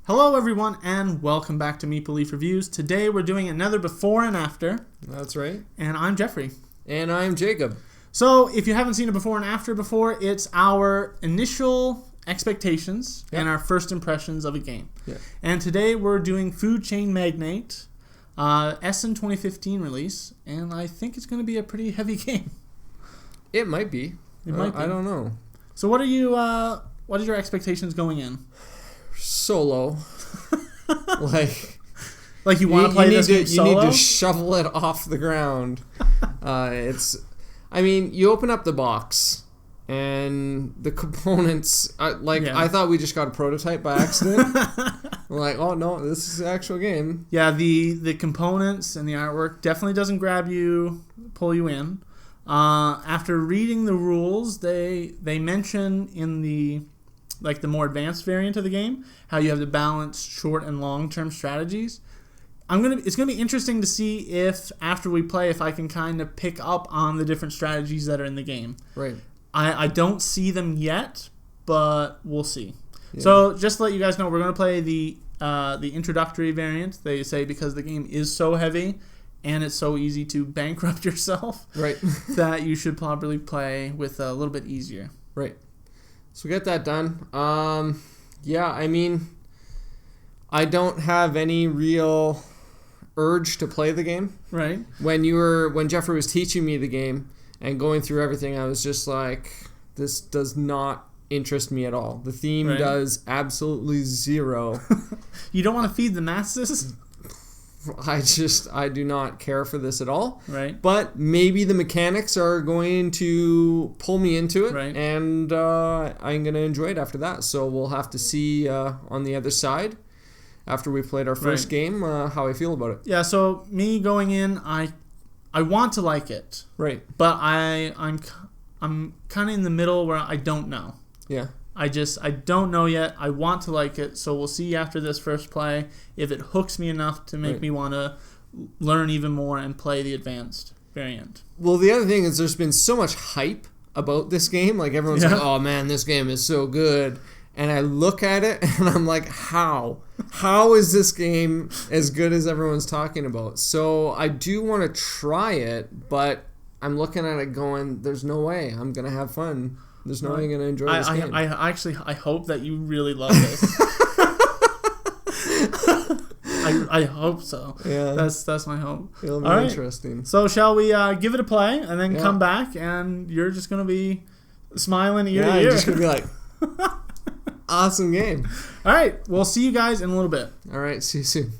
Hello everyone and welcome back to Meeple Leaf Reviews. Today we're doing another before and after. That's right. And I'm Jeffrey. And I'm Jacob. So if you haven't seen a before and after before, it's our initial expectations and our first impressions of a game. Yeah. And today we're doing Food Chain Magnate, Essen 2015 release, and I think it's going to be a pretty heavy game. It might be. It might be. I don't know. So what are your expectations going in? Solo. like you want to play this game solo? You need to shovel it off the ground. You open up the box and the components, I thought we just got a prototype by accident. We're like, oh no, this is the actual game. Yeah, the components and the artwork definitely doesn't grab you, pull you in. After reading the rules, they mention in the more advanced variant of the game how you have to balance short and long-term strategies. It's gonna be interesting to see if after we play, if I can kind of pick up on the different strategies that are in the game. Right. I don't see them yet, but we'll see. Yeah. So just to let you guys know, we're gonna play the introductory variant. They say because the game is so heavy and it's so easy to bankrupt yourself, right, that you should probably play with a little bit easier. Right. So we get that done. I don't have any real urge to play the game. Right. When Jeffrey was teaching me the game and going through everything, I was just like, this does not interest me at all. The theme does absolutely zero. You don't want to feed the masses? I do not care for this at all. Right. But maybe the mechanics are going to pull me into it, right, and I'm going to enjoy it after that. So we'll have to see on the other side, after we played our first game, how I feel about it. Yeah, so me going in, I want to like it. Right. But I'm kind of in the middle where I don't know. Yeah. I don't know yet. I want to like it, so we'll see after this first play if it hooks me enough to make me want to learn even more and play the advanced variant. Well, the other thing is there's been so much hype about this game. Like, everyone's like, oh man, this game is so good. And I look at it and I'm like, how? How is this game as good as everyone's talking about? So I do want to try it, but I'm looking at it going, there's no way I'm going to have fun. There's no way I'm going to enjoy this game. I hope that you really love this. I hope so. Yeah. That's my hope. It'll be interesting. So shall we give it a play and then come back and you're just going to be smiling ear to ear. You're just going to be like, awesome game. All right. We'll see you guys in a little bit. All right. See you soon.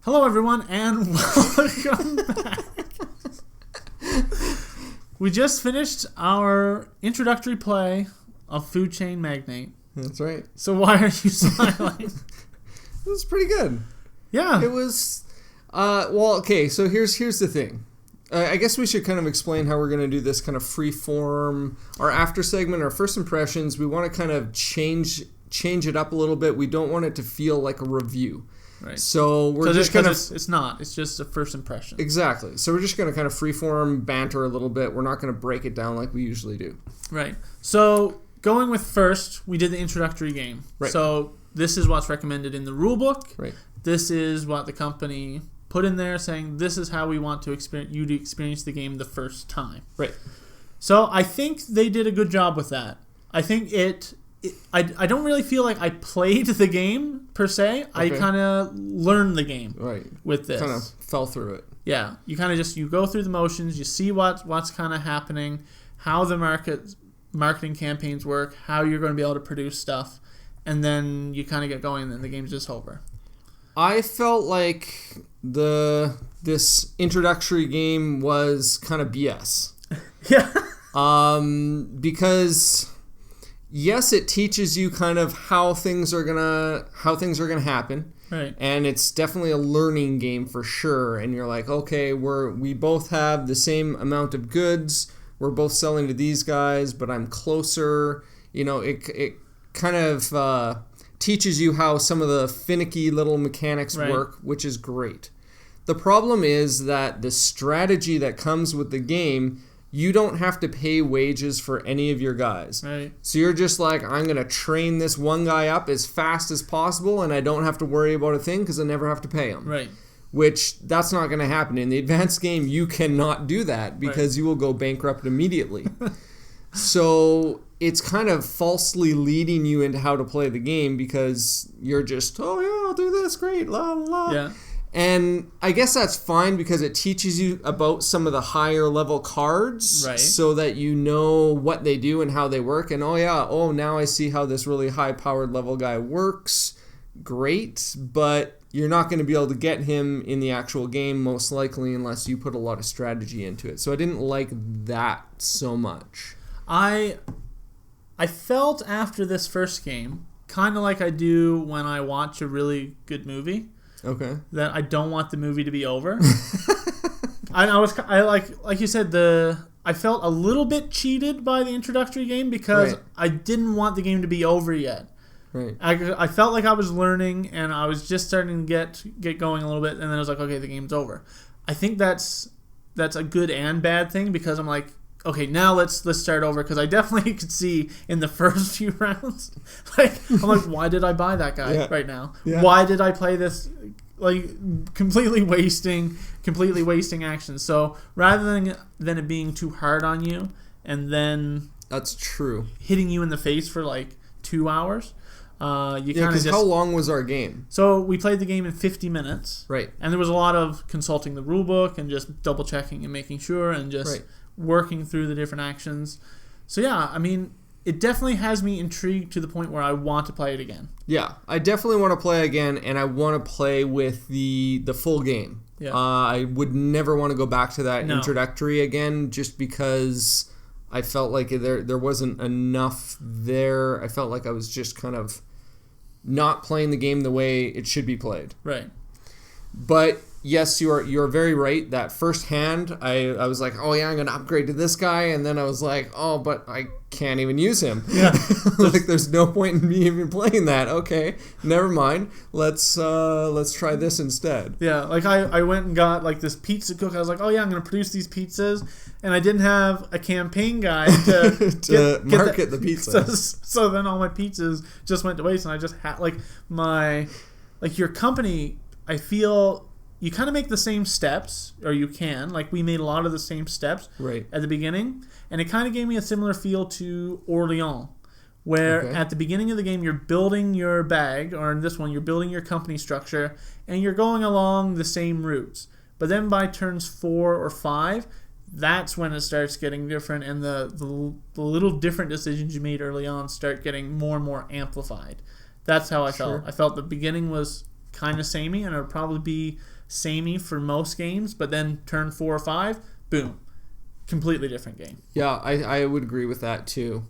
Hello, everyone, and welcome back. We just finished our introductory play of Food Chain Magnate. That's right. So why are you smiling? It was pretty good. Yeah. It was... okay, so here's the thing. I guess we should kind of explain how we're going to do this kind of free form. Our after segment, our first impressions, we want to kind of change it up a little bit. We don't want it to feel like a review. Right. So we're just going to... It's not. It's just a first impression. Exactly. So we're just going to kind of freeform banter a little bit. We're not going to break it down like we usually do. Right. So going with first, we did the introductory game. Right. So this is what's recommended in the rule book. Right. This is what the company put in there saying this is how we want to experience the game the first time. Right. So I think they did a good job with that. I think I don't really feel like I played the game per se. Okay. I kind of learned the game with this. Kind of fell through it. Yeah, you kind of you go through the motions, you see what's kind of happening, how the marketing campaigns work, how you're going to be able to produce stuff, and then you kind of get going, and then the game's just over. I felt like this introductory game was kind of BS. Yeah. Because yes, it teaches you kind of how things are gonna happen, right? And it's definitely a learning game for sure. And you're like, okay, we both have the same amount of goods. We're both selling to these guys, but I'm closer. You know, it kind of teaches you how some of the finicky little mechanics work, which is great. The problem is that the strategy that comes with the game, you don't have to pay wages for any of your guys. Right. So you're just like, I'm going to train this one guy up as fast as possible, and I don't have to worry about a thing because I never have to pay him. Right. Which, that's not going to happen. In the advanced game, you cannot do that because you will go bankrupt immediately. So it's kind of falsely leading you into how to play the game because you're just, oh yeah, I'll do this, great, la la la. Yeah. And I guess that's fine because it teaches you about some of the higher level cards so that you know what they do and how they work. And now I see how this really high powered level guy works. Great, but you're not going to be able to get him in the actual game most likely unless you put a lot of strategy into it. So I didn't like that so much. I felt after this first game kind of like I do when I watch a really good movie. Okay. That I don't want the movie to be over. Like you said, I felt a little bit cheated by the introductory game because I didn't want the game to be over yet. Right. I felt like I was learning and I was just starting to get going a little bit, and then I was like, okay, the game's over. I think that's a good and bad thing because I'm like, okay, now let's start over because I definitely could see in the first few rounds, I'm like, why did I buy that guy right now? Yeah. Why did I play this? Like completely wasting action. So rather than it being too hard on you and then that's true hitting you in the face for like 2 hours. Because how long was our game? So we played the game in 50 minutes. Right. And there was a lot of consulting the rule book and just double checking and making sure and just working through the different actions. So yeah, I mean, it definitely has me intrigued to the point where I want to play it again. Yeah, I definitely want to play again, and I want to play with the full game. Yeah. I would never want to go back to that introductory again just because I felt like there wasn't enough there. I felt like I was just kind of not playing the game the way it should be played. Right. But yes, you're very right. That first hand, I was like, oh yeah, I'm going to upgrade to this guy. And then I was like, oh, but I can't even use him. Yeah. Like there's no point in me even playing that. Okay, never mind. Let's try this instead. Yeah, like I went and got like this pizza cook. I was like, oh yeah, I'm going to produce these pizzas. And I didn't have a campaign guide to market the pizzas. So then all my pizzas just went to waste. And I just had your company, I feel you kind of make the same steps, or you can. Like, we made a lot of the same steps at the beginning, and it kind of gave me a similar feel to Orléans, where at the beginning of the game, you're building your bag, or in this one, you're building your company structure, and you're going along the same routes. But then by turns 4 or 5, that's when it starts getting different, and the little different decisions you made early on start getting more and more amplified. That's how I felt. I felt the beginning was kind of samey, and it would probably be samey for most games, but then turn 4 or 5, boom, completely different game. Yeah, I would agree with that too.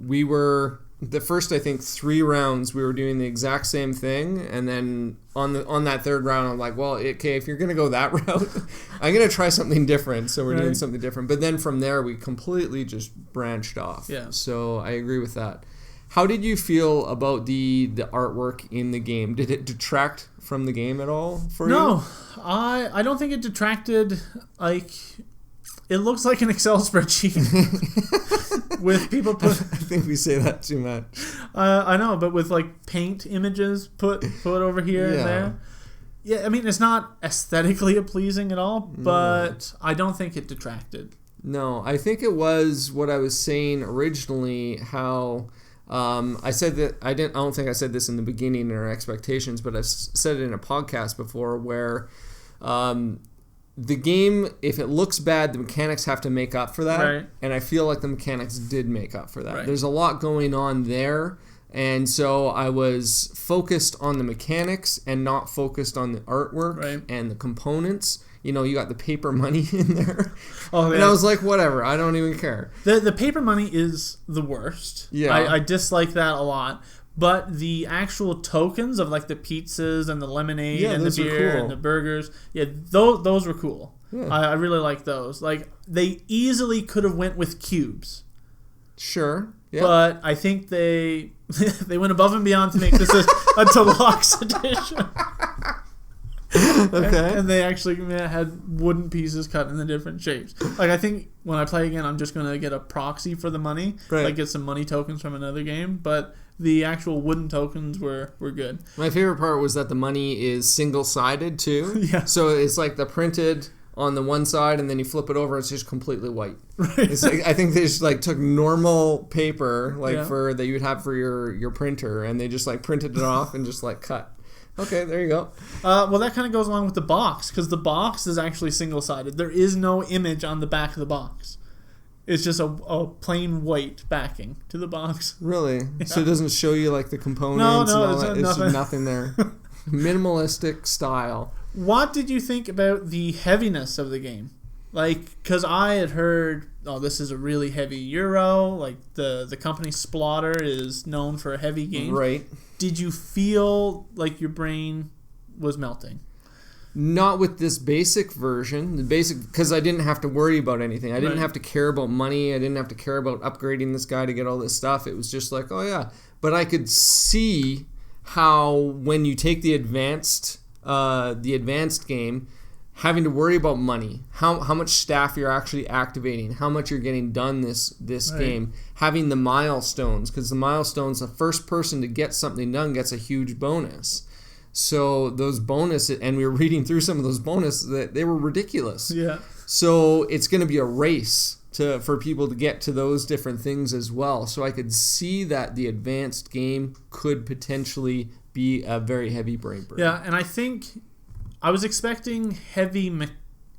We were the first, I think, 3 rounds we were doing the exact same thing, and then on that third round I'm like, well, okay, if you're gonna go that route, I'm gonna try something different. So we're doing something different. But then from there we completely just branched off. Yeah. So I agree with that. How did you feel about the artwork in the game? Did it detract from the game at all for you? No, I don't think it detracted. Like, it looks like an Excel spreadsheet with people put. I think we say that too much. I know, but with like paint images put over here and there. Yeah, I mean, it's not aesthetically pleasing at all, but I don't think it detracted. No, I think it was what I was saying originally. How. I said that I don't think I said this in the beginning in our expectations, but I've said it in a podcast before where the game, if it looks bad, the mechanics have to make up for that. Right. And I feel like the mechanics did make up for that. Right. There's a lot going on there. And so I was focused on the mechanics and not focused on the artwork and the components. You know, you got the paper money in there. Oh, yeah. And I was like, whatever, I don't even care. The paper money is the worst. Yeah. I dislike that a lot. But the actual tokens of like the pizzas and the lemonade and the beer and the burgers, those were cool. Yeah. I really like those. Like, they easily could have went with cubes. Sure. Yeah. But I think they went above and beyond to make this a deluxe edition. Okay. And they actually had wooden pieces cut in the different shapes. Like, I think when I play again, I'm just going to get a proxy for the money. Right. Like, get some money tokens from another game. But the actual wooden tokens were good. My favorite part was that the money is single-sided, too. Yeah. So it's like the printed on the one side, and then you flip it over, it's just completely white. Right. It's like, I think they just like took normal paper, like for that you would have for your printer, and they just like printed it off and just like cut. Okay, there you go. Well, that kind of goes along with the box, because the box is actually single-sided. There is no image on the back of the box. It's just a plain white backing to the box. Really? Yeah. So it doesn't show you like the components No, and all that? nothing. It's just nothing there. Minimalistic style. What did you think about the heaviness of the game? Like, because I had heard, oh, this is a really heavy Euro. Like, the company Splotter is known for a heavy game. Right. Did you feel like your brain was melting? Not with this basic version. The basic, because I didn't have to worry about anything. I didn't have to care about money. I didn't have to care about upgrading this guy to get all this stuff. It was just like, oh yeah. But I could see how when you take the advanced game, having to worry about money, how much staff you're actually activating, how much you're getting done this game, having the milestones, because the milestones, the first person to get something done gets a huge bonus. So those bonuses, and we were reading through some of those bonuses, that they were ridiculous. Yeah. So it's going to be a race for people to get to those different things as well. So I could see that the advanced game could potentially be a very heavy brain burner. Yeah, and I think I was expecting heavy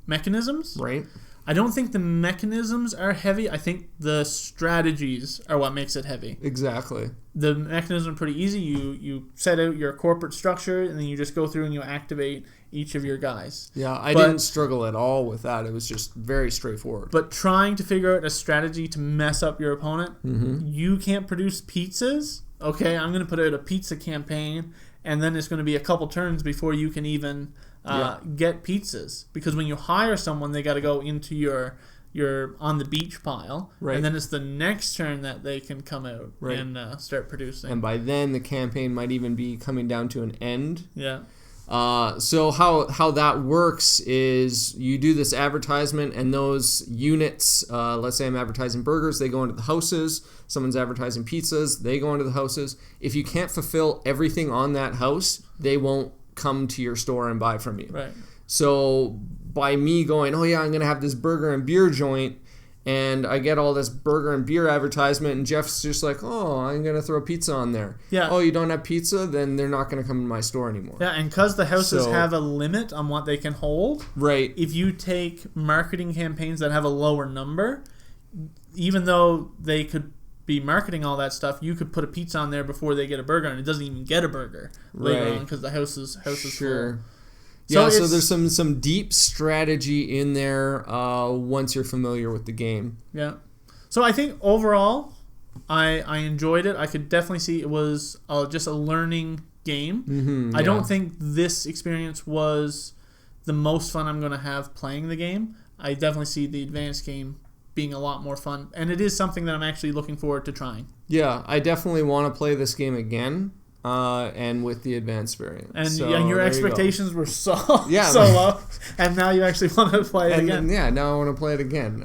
mechanisms. Right. I don't think the mechanisms are heavy. I think the strategies are what makes it heavy. Exactly. The mechanism are pretty easy. You set out your corporate structure, and then you just go through and you activate each of your guys. Yeah, I didn't struggle at all with that. It was just very straightforward. But trying to figure out a strategy to mess up your opponent, you can't produce pizzas. Okay, I'm going to put out a pizza campaign, and then it's going to be a couple turns before you can even get pizzas. Because when you hire someone, they got to go into your on the beach pile, and then it's the next turn that they can come out and start producing. And by then, the campaign might even be coming down to an end. Yeah. So how that works is you do this advertisement, and those units, let's say I'm advertising burgers, they go into the houses. Someone's advertising pizzas, they go into the houses. If you can't fulfill everything on that house, they won't come to your store and buy from you. Right. So by me going, oh yeah, I'm going to have this burger and beer joint, and I get all this burger and beer advertisement, and Jeff's just like, oh, I'm going to throw pizza on there. Yeah. Oh, you don't have pizza? Then they're not going to come to my store anymore. Yeah, and because the houses have a limit on what they can hold, right? If you take marketing campaigns that have a lower number, even though they could be marketing all that stuff, you could put a pizza on there before they get a burger, and it doesn't even get a burger later on because the house is full. Yeah, so there's some deep strategy in there once you're familiar with the game. Yeah. So I think overall, I enjoyed it. I could definitely see it was just a learning game. I don't think this experience was the most fun I'm going to have playing the game. I definitely see the advanced game being a lot more fun, and it is something that I'm actually looking forward to trying. Yeah, I definitely want to play this game again. And with the advanced variant. And, so, and your expectations were so low, and now you actually want to play it again. Yeah, now I want to play it again.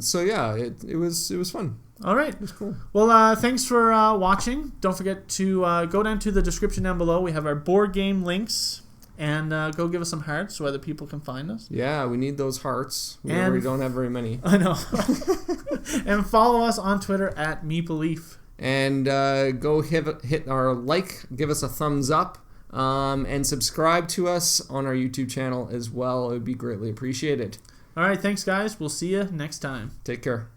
So yeah, it was fun. All right. It was cool. Well, thanks for watching. Don't forget to go down to the description down below. We have our board game links, and go give us some hearts so other people can find us. Yeah, we need those hearts. We already don't have very many. I know. And follow us on Twitter at MeBelief. And go hit our like, give us a thumbs up, and subscribe to us on our YouTube channel as well. It would be greatly appreciated. All right, thanks, guys. We'll see you next time. Take care.